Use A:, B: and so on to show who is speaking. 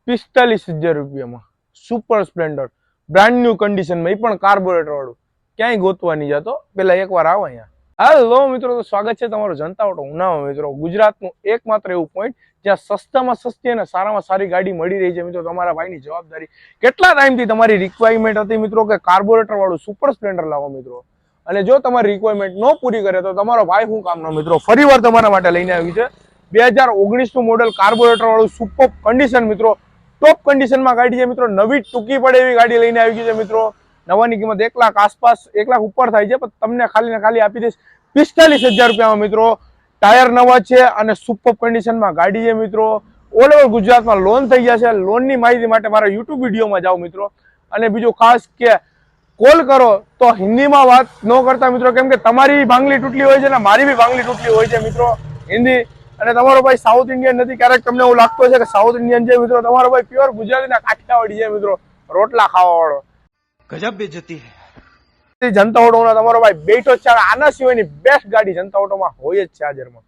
A: ₹45,000 super Splendor brand new કન્ડિશનમાં, એ પણ carburettor વાળું. ક્યાંય ગોતવા નહીં જતો, પેલા એકવાર આવો અહીંયા. હાલો મિત્રો, તો સ્વાગત છે તમારું જનતા ઓટો ઉનાવા મિત્રો, ગુજરાતનું એકમાત્ર એવું પોઈન્ટ જ્યાં સસ્તામાં સસ્તી અને સારામાં સારી ગાડી મળી રહી છે મિત્રો. તમારા ભાઈની જવાબદારી. કેટલા ટાઈમથી તમારી રિક્વાયરમેન્ટ હતી મિત્રો કે કાર્બોરેટર વાળું સુપર સ્પ્લેન્ડર લાવો મિત્રો, અને જો તમારી રિક્વાયરમેન્ટ ન પૂરી કરે તો તમારો ભાઈ શું કામનો મિત્રો ફરીવાર તમારા માટે લઈને આવી છે 2019 મોડેલ કાર્બોરેટર વાળું સુપર કન્ડિશન મિત્રો, ટોપ કન્ડિશનમાં ગાડી છે મિત્રો. નવી ટૂંકી પડે એવી ગાડી લઈને આવી ગઈ છે મિત્રો. નવાની કિંમત 1 લાખ આસપાસ, 1 લાખ ઉપર થાય છે, પણ તમને ખાલી ને ખાલી આપી દઈશ ₹45,000 મિત્રો. ટાયર નવા છે અને સુપર કન્ડિશનમાં ગાડી છે મિત્રો. ઓલ ઓવર ગુજરાતમાં લોન થઈ ગયા છે. લોનની માહિતી માટે મારા યુટ્યુબ વિડીયોમાં જાઓ મિત્રો. અને બીજું ખાસ કે કોલ કરો તો હિન્દીમાં વાત ન કરતા મિત્રો, કેમ કે તમારી ભાંગલી તૂટલી હોય છે ને મારી બી ભાંગલી તૂટલી હોય છે મિત્રો હિન્દી. અને તમારો ભાઈ સાઉથ ઇન્ડિયન નથી. ક્યારેક તમને એવું લાગતું છે કે સાઉથ ઇન્ડિયન છે મિત્રો, તમારો ભાઈ પ્યોર ગુજરાતીના કાઠિયાવાડી છે મિત્રો, રોટલા ખાવા વાળો.
B: ગજબ બેઇજ્જતી
A: હે. જનતા ઓટોમાં તમારો ભાઈ બેઠો છે. આના સિવાયની બેસ્ટ ગાડી જનતા ઓટોમાં હોય જ છે હાજરમાં.